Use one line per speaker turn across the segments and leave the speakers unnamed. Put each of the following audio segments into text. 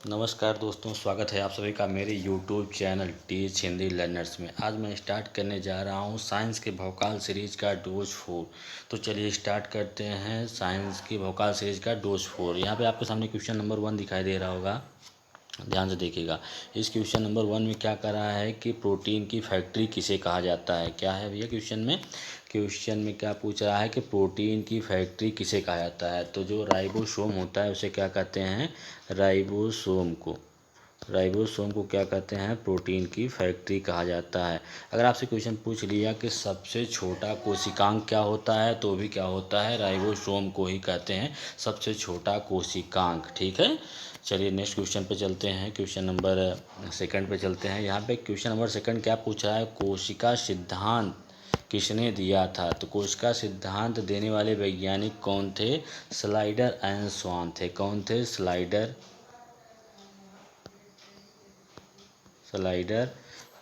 नमस्कार दोस्तों, स्वागत है आप सभी का मेरे YouTube channel teach Hindi learners में। आज मैं स्टार्ट करने जा रहा हूँ साइंस के भोकाल सीरीज़ का डोज 4। तो चलिए स्टार्ट करते हैं साइंस की भोकाल सीरीज़ का डोज 4। यहाँ पे आपके सामने क्वेश्चन नंबर 1 दिखाई दे रहा होगा, ध्यान से देखिएगा। इस क्वेश्चन नंबर 1 में क्या कर रहा है कि प्रोटीन की फैक्ट्री किसे कहा जाता है। क्या है भैया क्वेश्चन में क्या पूछ रहा है कि प्रोटीन की फैक्ट्री किसे कहा जाता है। तो जो राइबोसोम होता है उसे क्या कहते हैं, राइबोसोम को क्या कहते हैं, प्रोटीन की फैक्ट्री कहा जाता है। अगर आपसे क्वेश्चन पूछ लिया कि सबसे छोटा कोशिकांग क्या होता है, तो भी क्या होता है, राइबोसोम को ही कहते हैं सबसे छोटा कोशिकांग। ठीक है, चलिए नेक्स्ट क्वेश्चन पे चलते हैं। क्वेश्चन नंबर 2 पे चलते हैं। यहाँ पे क्वेश्चन नंबर 2 क्या पूछ रहा है, कोशिका सिद्धांत किसने दिया था। तो कोशिका सिद्धांत देने वाले वैज्ञानिक कौन थे, स्लाइडर एंड स्वान थे। कौन थे, स्लाइडर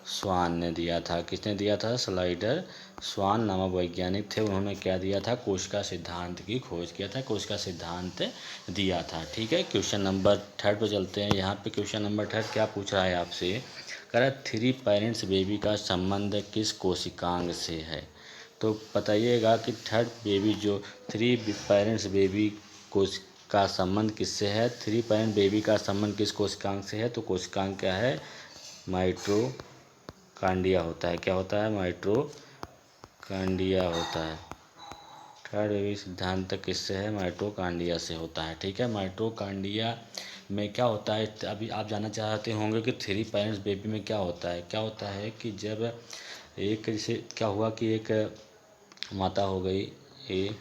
स्वान ने दिया था। किसने दिया था, स्लाइडर स्वान नामक वैज्ञानिक थे। उन्होंने क्या दिया था, कोशिका सिद्धांत की खोज किया था, कोशिका सिद्धांत दिया था। ठीक है, क्वेश्चन नंबर 3 पे चलते हैं। यहाँ पे क्वेश्चन नंबर 3 क्या पूछ रहा है आपसे, कह रहा है 3 पेरेंट्स बेबी का संबंध किस कोशिकांग से है। तो बताइएगा कि थर्ड बेबी जो 3 पेरेंट्स बेबी कोश का संबंध किससे है। 3 पेरेंट बेबी का संबंध किस कोशिकांग से है। तो कोशिकांग क्या है, माइटोकांडिया होता है। क्या होता है, माइटोकांडिया होता है। थर्ड बेबी सिद्धांत किससे है, माइटोकांडिया से होता है। ठीक है, माइटोकांडिया में क्या होता है, अभी आप जानना चाहते होंगे कि 3 पेरेंट्स बेबी में क्या होता है। क्या होता है कि जब एक, जैसे क्या हुआ कि एक माता हो गई, ये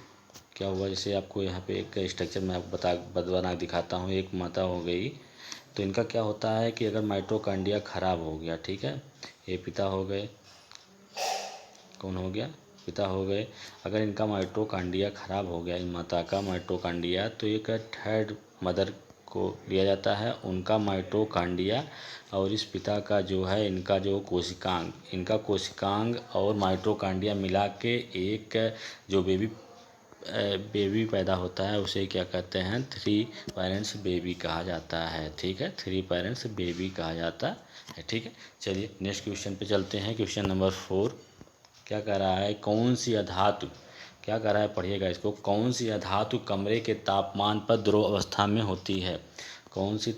क्या हुआ, जैसे आपको यहाँ पे एक स्ट्रक्चर मैं आपको बना दिखाता हूँ। एक माता हो गई तो इनका क्या होता है कि अगर माइटोकांडिया खराब हो गया, ठीक है, ये पिता हो गए, कौन हो गया, पिता हो गए। अगर इनका माइटोकांडिया खराब हो गया, इन माता का माइटोकांडिया, तो एक थर्ड मदर को लिया जाता है, उनका माइटोकांडिया, और इस पिता का जो है, इनका कोशिकांग और माइटोकांडिया मिला के एक जो बेबी पैदा होता है, उसे क्या कहते हैं, 3 पेरेंट्स बेबी कहा जाता है। ठीक है, 3 पेरेंट्स बेबी कहा जाता है। ठीक है, चलिए नेक्स्ट क्वेश्चन पे चलते हैं। क्वेश्चन नंबर 4 क्या कह रहा है, कौन सी अधातु, क्या कह रहा है, पढ़िएगा इसको, कौन सी अधातु कमरे के तापमान पर द्रव अवस्था में होती है। कौन सी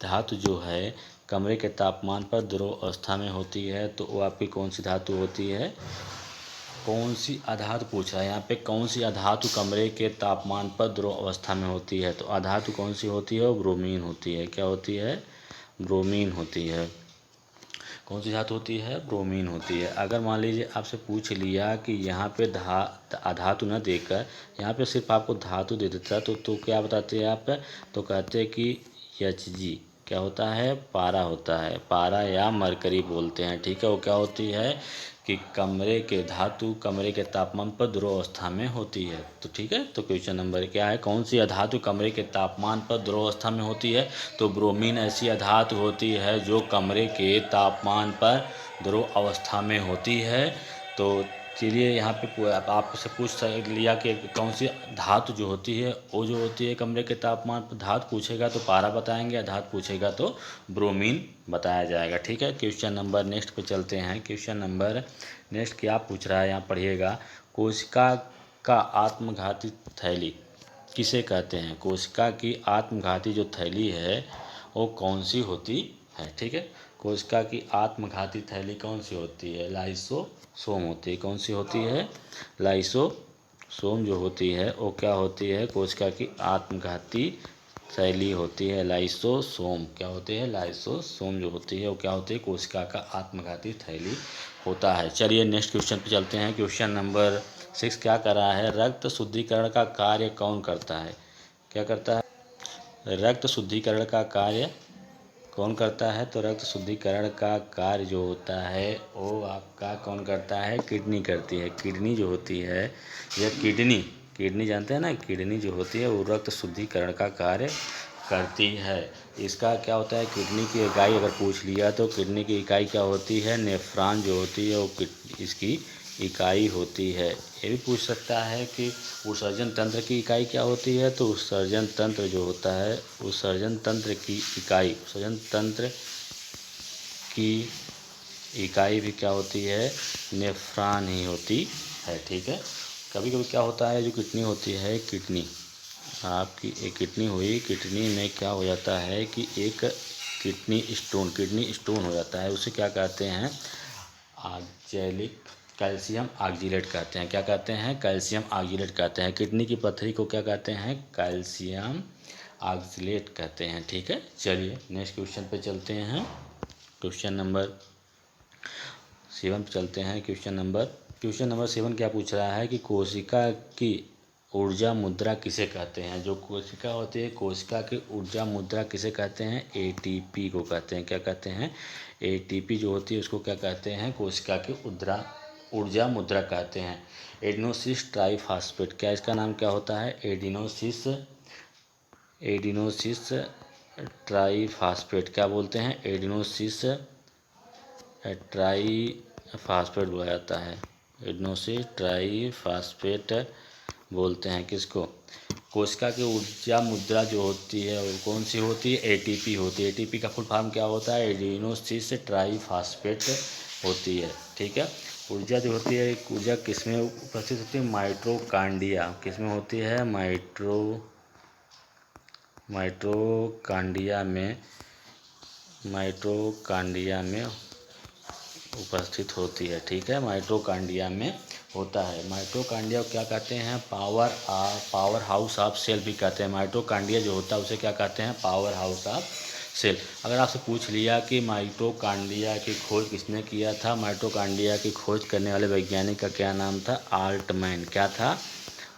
धातु जो है कमरे के तापमान पर द्रव अवस्था में होती है। तो वो आपकी कौन सी धातु होती है, कौन सी अधातु पूछ रहा है यहाँ पे, कौन सी अधातु कमरे के तापमान पर द्रव अवस्था में होती है। तो अधातु कौन सी होती है, वो ब्रोमीन होती है। क्या होती है, ब्रोमीन होती है। कौन सी धातु होती है, ब्रोमीन होती है। अगर मान लीजिए आपसे पूछ लिया कि यहाँ पे अधातु न देकर यहाँ पे सिर्फ आपको धातु दे देता, तो क्या बताते हैं आप, तो कहते हैं कि Hg क्या होता है, पारा होता है, पारा या मरकरी बोलते हैं। ठीक है, वो क्या होती है कि धातु कमरे के तापमान पर ध्रुव अवस्था में होती है। तो ठीक है, तो क्वेश्चन नंबर क्या है, कौन सी अधातु कमरे के तापमान पर ध्रुव अवस्था में होती है। तो ब्रोमीन ऐसी अधातु होती है जो कमरे के तापमान पर ध्रुव अवस्था में होती है। तो चलिए यहाँ पे आपसे पूछ लिया कि कौन सी धातु जो होती है, वो जो होती है कमरे के तापमान पर, धातु पूछेगा तो पारा बताएंगे, धातु पूछेगा तो ब्रोमीन बताया जाएगा। ठीक है, क्वेश्चन नंबर नेक्स्ट पे चलते हैं। क्वेश्चन नंबर नेक्स्ट क्या पूछ रहा है, यहाँ पढ़िएगा, कोशिका का आत्मघाती थैली किसे कहते हैं। कोशिका की आत्मघाती जो थैली है वो कौन सी होती है। ठीक है, कोशिका की आत्मघाती थैली कौन सी होती है, लाइसोसोम होती है। कौन सी होती है, लाइसोसोम जो होती है वो क्या होती है, कोशिका की आत्मघाती थैली होती है, लाइसोसोम। क्या होती है, लाइसोसोम जो होती है वो क्या होती है, कोशिका का आत्मघाती थैली होता है। चलिए नेक्स्ट क्वेश्चन पे चलते हैं। क्वेश्चन नंबर 6 क्या कर रहा है, रक्त शुद्धिकरण का कार्य कौन करता है। क्या करता है, रक्त शुद्धिकरण का कार्य कौन करता है। तो रक्त शुद्धिकरण का कार्य जो होता है वो आपका कौन करता है, किडनी करती है। किडनी जो होती है, यह किडनी जानते हैं ना, किडनी जो होती है वो रक्त शुद्धिकरण का कार्य करती है। इसका क्या होता है, किडनी की इकाई अगर पूछ लिया तो किडनी की इकाई क्या होती है, नेफ्रॉन जो होती है वो इसकी इकाई होती है। ये भी पूछ सकता है कि उत्सर्जन तंत्र की इकाई क्या होती है, तो उत्सर्जन तंत्र जो होता है, उत्सर्जन तंत्र की इकाई, उत्सर्जन तंत्र की इकाई भी क्या होती है, नेफ्रॉन ही होती है। ठीक है। कभी कभी क्या होता है, जो किडनी होती है, किडनी आपकी एक किडनी हुई, किडनी में क्या हो जाता है कि एक किडनी स्टोन हो जाता है। उसे क्या कहते हैं, ऑक्जेलिक कैल्शियम ऑक्जेलेट कहते हैं। क्या कहते हैं, कैल्शियम ऑक्जेलेट कहते हैं। किडनी की पत्थरी को क्या कहते हैं, कैल्शियम ऑक्जेलेट कहते हैं। ठीक है। चलिए नेक्स्ट क्वेश्चन पे चलते हैं। क्वेश्चन नंबर 7 पे चलते हैं। क्वेश्चन नंबर 7 क्या पूछ रहा है कि कोशिका की ऊर्जा मुद्रा किसे कहते हैं। जो कोशिका होती है, कोशिका की ऊर्जा मुद्रा किसे कहते हैं, एटीपी को कहते हैं। क्या कहते हैं, एटीपी जो होती है उसको क्या कहते हैं, कोशिका की ऊर्जा मुद्रा कहते हैं। एडिनोसिस ट्राइफॉस्फेट, क्या इसका नाम क्या होता है, एडिनोसिस ट्राइफॉस्फेट। क्या बोलते हैं, एडिनोसिस ट्राइफॉस्फेट बोला जाता है। एडिनोसिस ट्राइफॉस्फेट बोलते हैं किसको, कोशिका की ऊर्जा मुद्रा जो होती है वो कौन सी होती है, एटीपी होती है। एटीपी का फुल फॉर्म क्या होता है, एडिनोसिस ट्राइफॉस्फेट होती है। ठीक है। ऊर्जा जो होती है, ऊर्जा किसमें उपस्थित होती है, माइटोकांड्रिया। किसमें होती है, माइटोकांड्रिया में उपस्थित होती है। ठीक है। माइटोकांड्रिया में होता है। माइटोकांड्रिया को क्या कहते हैं, पावर हाउस ऑफ सेल भी कहते हैं। माइटोकांड्रिया जो होता है उसे क्या कहते हैं, पावर हाउस ऑफ सेल। अगर आपसे पूछ लिया कि माइटोकांड्रिया की खोज किसने किया था, माइटोकांड्रिया की खोज करने वाले वैज्ञानिक का क्या नाम था, आल्टमैन। क्या था,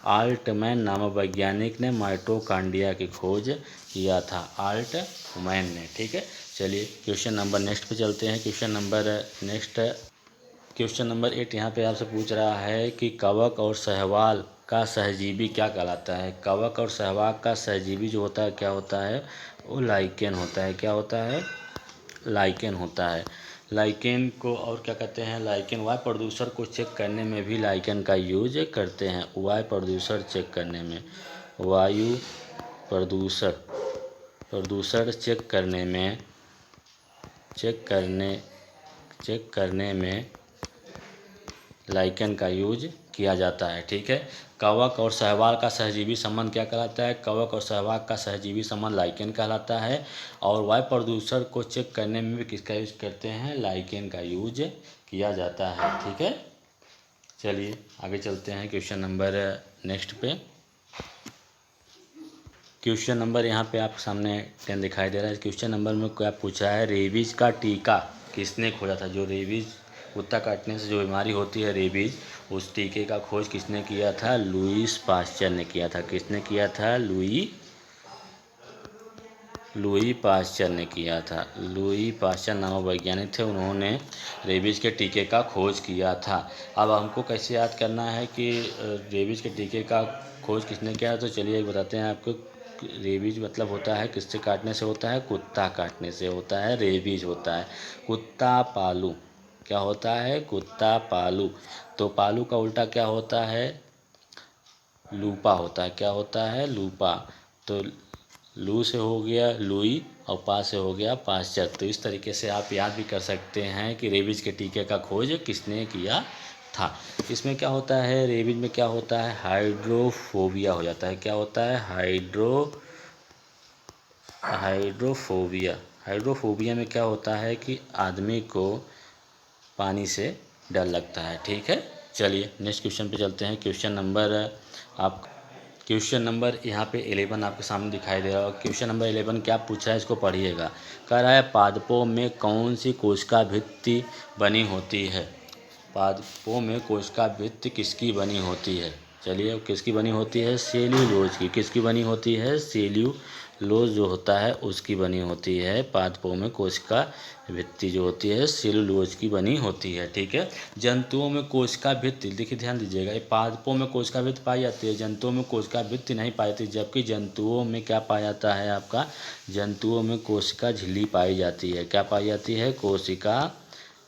आल्टमैन नामक वैज्ञानिक ने माइटोकांड्रिया की खोज किया था, आल्टमैन ने। ठीक है। चलिए क्वेश्चन नंबर नेक्स्ट पे चलते हैं। क्वेश्चन नंबर 8 यहाँ पे आपसे पूछ रहा है कि कवक और शैवाल का सहजीवी क्या कहलाता है। कवक और शैवाल का सहजीवी जो होता है क्या होता है, वो लाइकेन होता है। क्या होता है, लाइकेन होता है। लाइकेन को और क्या कहते हैं, लाइकेन वायु प्रदूषण को चेक करने में भी लाइकेन का यूज करते हैं। वायु प्रदूषण चेक करने में, वायु प्रदूषण चेक करने में लाइकेन का यूज किया जाता है। ठीक है। कवक और शैवाल का सहजीवी संबंध क्या कहलाता है, कवक और शैवाल का सहजीवी संबंध लाइकेन कहलाता है। और वायु प्रदूषण को चेक करने में भी किसका यूज करते हैं, लाइकेन का यूज किया जाता है। ठीक है। चलिए आगे चलते हैं क्वेश्चन नंबर नेक्स्ट पे। क्वेश्चन नंबर यहाँ पे आपके सामने 10 दिखाई दे रहा है। क्वेश्चन नंबर में क्या पूछा है, रेबीज का टीका किसने खोजा था। जो रेबीज कुत्ता काटने से जो बीमारी होती है रेबीज, उस टीके का खोज किसने किया था, लुईस पास्चर ने किया था। किसने किया था, लुई पास्चर ने किया था। लुई पास्चर नामक वैज्ञानिक थे, उन्होंने रेबीज के टीके का खोज किया था। अब हमको कैसे याद करना है कि रेबीज के टीके का खोज किसने किया, तो चलिए बताते हैं आपको। रेबीज मतलब होता है किससे काटने से होता है, कुत्ता काटने से होता है रेबीज होता है। कुत्ता पालू, क्या होता है, कुत्ता पालू। तो पालू का उल्टा क्या होता है, लूपा होता है। क्या होता है, लूपा। तो लू से हो गया लुई और पा से हो गया पास्चर। तो इस तरीके से आप याद भी कर सकते हैं कि रेबीज के टीके का खोज किसने किया था। इसमें क्या होता है, रेबीज में क्या होता है, हाइड्रोफोबिया हो जाता है। क्या होता है, हाइड्रोफोबिया में क्या होता है कि आदमी को पानी से डर लगता है। ठीक है। चलिए नेक्स्ट क्वेश्चन पे चलते हैं। क्वेश्चन नंबर यहाँ पे 11 आपके सामने दिखाई दे रहा है। क्वेश्चन नंबर 11 क्या पूछ रहा है, इसको पढ़िएगा। कह रहा है पादपों में कौन सी कोशिका भित्ति बनी होती है। पादपों में कोशिका भित्ति किसकी बनी होती है। चलिए किसकी बनी होती है, सेल्यूलोज की। किसकी बनी होती है, सेल्यूलोज जो होता है उसकी बनी होती है। पादपों में कोशिका भित्ति जो होती है सेल्यूलोज की बनी होती है। ठीक है। जंतुओं में कोशिका भित्ति, देखिए ध्यान दीजिएगा, ये पादपों में कोशिका भित्ति पाई जाती है, जंतुओं में कोशिका भित्ति नहीं पाई जाती। जबकि जंतुओं में क्या पाया जाता है आपका, जंतुओं में कोशिका झिल्ली पाई जाती है। क्या पाई जाती है, कोशिका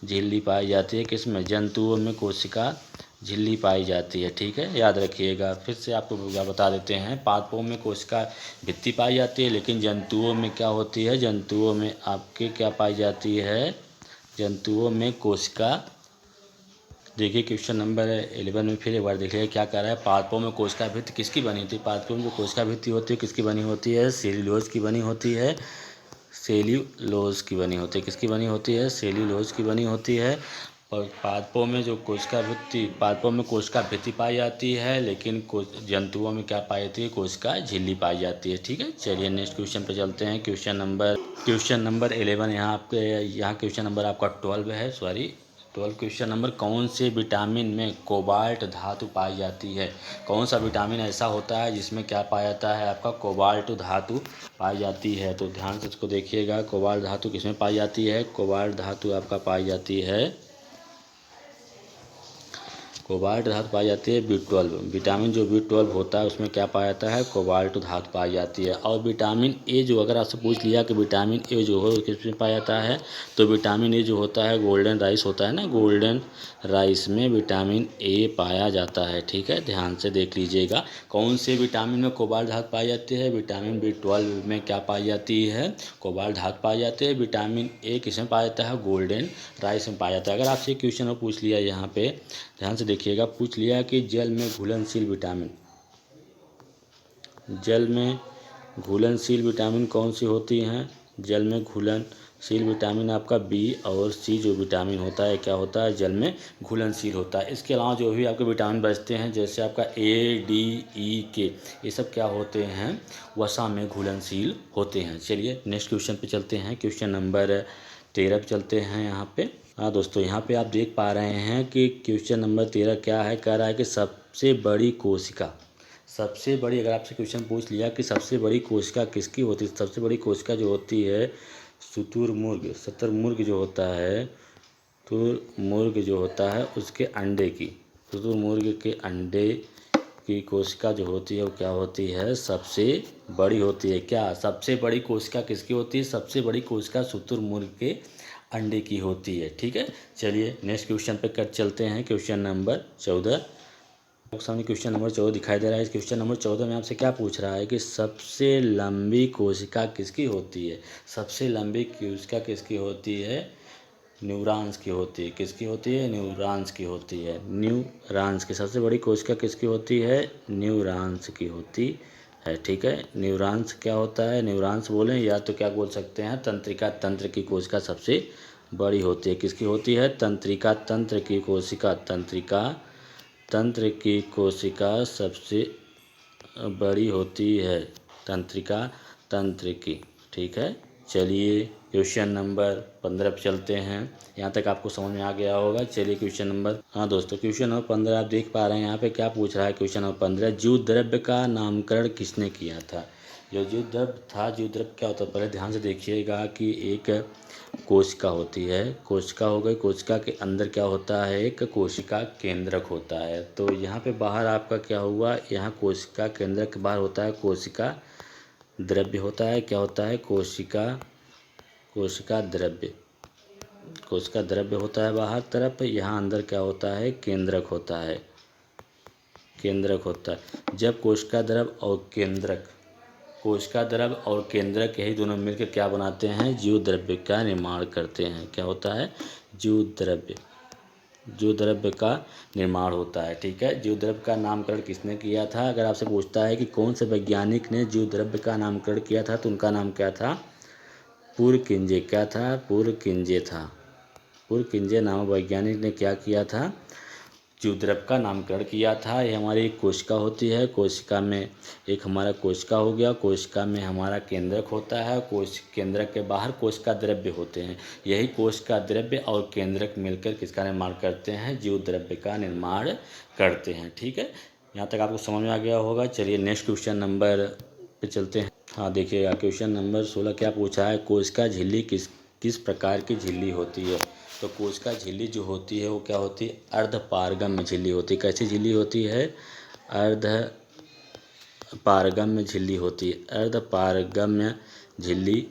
झिल्ली पाई जाती है। किसमें, जंतुओं में कोशिका झिल्ली पाई जाती है। ठीक है, याद रखिएगा। फिर से आपको बता देते हैं, पादपों में कोशिका भित्ति पाई जाती है, लेकिन जंतुओं में क्या होती है, जंतुओं में आपके क्या पाई जाती है, जंतुओं में कोशिका। देखिए क्वेश्चन नंबर 11 में फिर एक बार देखिए क्या कह रहा है, पादपों में कोशिका भित्ति किसकी बनी होती है। पादपों में जो कोशिका भित्ति होती है किसकी बनी होती है, सेल्यूलोज की बनी होती है, सेल्यूलोज की बनी होती है। किसकी बनी होती है, सेल्यूलोज की बनी होती है। और पादपों में जो कोशिका भित्ति, पादपों में कोशिका भित्ति पाई जाती है, लेकिन जंतुओं में क्या पाई जाती है, कोशिका झिल्ली पाई जाती है। ठीक है, चलिए नेक्स्ट क्वेश्चन पे चलते हैं। क्वेश्चन नंबर 11 यहाँ क्वेश्चन नंबर आपका 12 है, सॉरी 12 क्वेश्चन नंबर, कौन से विटामिन में कोबाल्ट धातु पाई जाती है। कौन सा विटामिन ऐसा होता है जिसमें क्या पाया जाता है, आपका कोबाल्ट धातु पाई जाती है। तो ध्यान से इसको देखिएगा, कोबाल्ट धातु किसमें पाई जाती है, कोबाल्ट धातु आपका पाई जाती है, कोबाल्ट धातु पाई जाती है B12। विटामिन जो B12 होता है उसमें क्या पाया जाता है, कोबाल्ट धातु पाई जाती है। और विटामिन ए जो, अगर आपसे पूछ लिया कि विटामिन ए जो है किसमें पाया जाता है, तो विटामिन ए जो होता है गोल्डन राइस होता है ना, गोल्डन राइस में विटामिन ए पाया जाता है। ठीक है, ध्यान से देख लीजिएगा। कौन से विटामिन में कोबाल्ट धातु पाई जाती है, विटामिन B12 में क्या पाई जाती है, कोबाल्ट धातु पाई जाती है। विटामिन ए किसमें पाया जाता है, गोल्डन राइस में पाया जाता है। अगर आपसे क्वेश्चन में पूछ लिया, यहाँ पे ध्यान से देखिएगा, पूछ लिया कि जल में घुलनशील विटामिन, जल में घुलनशील विटामिन कौन सी होती हैं। जल में घुलनशील विटामिन आपका बी और सी जो विटामिन होता है, क्या होता है, जल में घुलनशील होता है। इसके अलावा जो भी आपके विटामिन बचते हैं, जैसे आपका ए, डी, ई, के, ये सब क्या होते हैं, वसा में घुलनशील होते हैं। चलिए नेक्स्ट क्वेश्चन पे चलते हैं। क्वेश्चन नंबर 13 पे चलते हैं यहाँ पे। हाँ दोस्तों, यहाँ पे आप देख पा रहे हैं कि क्वेश्चन नंबर 13 क्या है, कह रहा है कि सबसे बड़ी कोशिका, सबसे बड़ी, अगर आपसे क्वेश्चन पूछ लिया कि सबसे बड़ी कोशिका किसकी होती है, सबसे बड़ी कोशिका जो होती है शुतुरमुर्ग, शुतुरमुर्ग जो होता है, शुतुरमुर्ग जो होता है उसके अंडे की, शुतुरमुर्ग के अंडे की कोशिका जो होती है वो क्या होती है, सबसे बड़ी होती है। क्या सबसे बड़ी कोशिका किसकी होती है, सबसे बड़ी कोशिका शुतुरमुर्ग के अंडे की होती है। ठीक है, चलिए नेक्स्ट क्वेश्चन पे कर चलते हैं। क्वेश्चन नंबर 14, सामने क्वेश्चन नंबर 14 दिखाई दे रहा है। इस क्वेश्चन नंबर 14 में आपसे क्या पूछ रहा है कि सबसे लंबी कोशिका किसकी होती है। सबसे लंबी कोशिका किसकी होती है, न्यूरॉन्स की होती है। किसकी होती है, न्यूरॉन्स की होती है, न्यूरॉन्स की। सबसे बड़ी कोशिका किसकी होती है, न्यूरॉन्स की होती है। ठीक है, न्यूरॉन्स क्या होता है, न्यूरॉन्स बोलें या तो क्या बोल सकते हैं, तंत्रिका तंत्र की कोशिका सबसे बड़ी होती है। किसकी होती है, तंत्रिका तंत्र की कोशिका, तंत्रिका तंत्र की कोशिका सबसे बड़ी होती है, तंत्रिका तंत्र की। ठीक है, चलिए क्वेश्चन नंबर 15 पे चलते हैं। यहाँ तक आपको समझ में आ गया होगा। चलिए क्वेश्चन नंबर, हाँ दोस्तों, क्वेश्चन नंबर 15 आप देख पा रहे हैं यहाँ पे क्या पूछ रहा है। क्वेश्चन नंबर 15, जीव द्रव्य का नामकरण किसने किया था। जो जीव द्रव्य था, जीव द्रव्य क्या होता है, पहले ध्यान से देखिएगा कि एक कोशिका होती है, कोशिका हो गई, कोशिका के अंदर क्या होता है, एक कोशिका केंद्रक होता है। तो यहाँ पे बाहर आपका क्या हुआ, यहाँ कोशिका केंद्रक के बाहर होता है कोशिका द्रव्य होता है। क्या होता है, कोशिका द्रव्य, कोशिका द्रव्य होता है बाहर तरफ। यहाँ अंदर क्या होता है, केंद्रक होता है, केंद्रक होता है। जब कोशिका द्रव्य और केंद्रक, कोशिका द्रव्य और केंद्रक यही दोनों मिलकर क्या बनाते हैं, जीव द्रव्य का निर्माण करते हैं। क्या होता है, जीव द्रव्य का निर्माण होता है। ठीक है, जीव द्रव्य का नामकरण किसने किया था। अगर आपसे पूछता है कि कौन से वैज्ञानिक ने जीव द्रव्य का नामकरण किया था, तो उनका नाम क्या था, पुरकिंजे। क्या था, पुरकिंजे था। पुरकिंजे नामक वैज्ञानिक ने क्या किया था, जीव द्रव्य का नामकरण किया था। ये हमारी एक कोशिका होती है, कोशिका में एक हमारा कोशिका हो गया, कोशिका में हमारा केंद्रक होता है, केंद्रक के बाहर कोशिका द्रव्य होते हैं। यही कोशिका द्रव्य और केंद्रक मिलकर किसका निर्माण करते हैं, जीव द्रव्य का निर्माण करते हैं। ठीक है, यहाँ तक आपको समझ में आ गया होगा। चलिए नेक्स्ट क्वेश्चन नंबर पे चलते हैं। हाँ देखिएगा, क्वेश्चन नंबर 16 क्या पूछा है, कोशिका झिल्ली किस प्रकार की झिल्ली होती है। तो कोशिका झिल्ली जो होती है वो क्या होती है, अर्धपारगम्य झिल्ली होती है। कैसी झिल्ली होती है, अर्धपारगम्य झिल्ली होती है, अर्धपारगम्य झिल्ली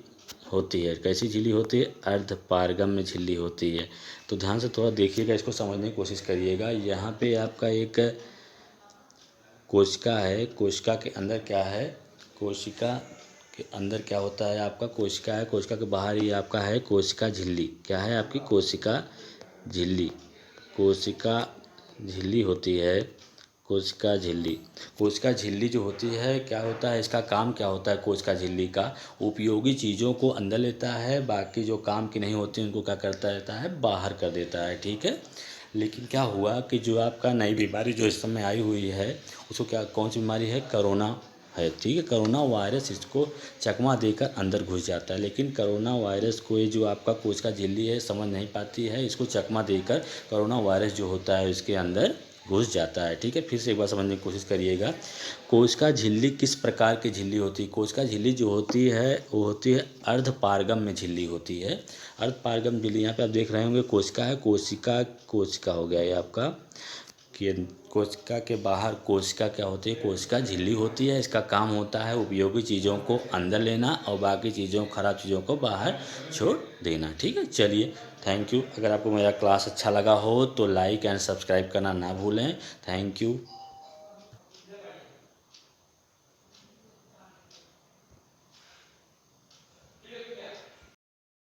होती है। कैसी झिल्ली होती है? अर्ध पारगम्य झिल्ली होती है। तो ध्यान से थोड़ा देखिएगा, इसको समझने की कोशिश करिएगा। यहाँ पे आपका एक कोशिका है, कोशिका के अंदर क्या है, कोशिका के अंदर क्या होता है आपका, कोशिका है, कोशिका के बाहर ही आपका है कोशिका झिल्ली। क्या है आपकी? कोशिका झिल्ली। कोशिका झिल्ली होती है, कोशिका झिल्ली। कोशिका झिल्ली जो होती है, क्या होता है इसका काम, क्या होता है कोशिका झिल्ली का? उपयोगी चीज़ों को अंदर लेता है, बाकी जो काम की नहीं होती उनको क्या करता रहता है? बाहर कर देता है। ठीक है। लेकिन क्या हुआ कि जो आपका नई बीमारी जो इस समय आई हुई है, उसको क्या, कौन सी बीमारी है? कोरोना है। ठीक है। कोरोना वायरस इसको चकमा देकर अंदर घुस जाता है, लेकिन कोरोना वायरस को ये जो आपका कोशिका झिल्ली है समझ नहीं पाती है, इसको चकमा देकर कोरोना वायरस जो होता है इसके अंदर घुस जाता है। ठीक है। फिर से एक बार समझने की कोशिश करिएगा। कोशिका झिल्ली किस प्रकार की झिल्ली होती है? कोशिका झिल्ली जो होती है वो होती है अर्ध पारगम्य झिल्ली होती है। अर्ध पारगम्य झिल्ली, यहाँ पे आप देख रहे होंगे कोशिका है, कोशिका कोशिका हो गया ये आपका, कि कोशिका के बाहर कोशिका क्या होती है? कोशिका झिल्ली होती है। इसका काम होता है उपयोगी चीज़ों को अंदर लेना और बाकी चीज़ों, खराब चीज़ों को बाहर छोड़ देना। ठीक है। चलिए, थैंक यू। अगर आपको मेरा क्लास अच्छा लगा हो तो लाइक एंड सब्सक्राइब करना ना भूलें। Thank you.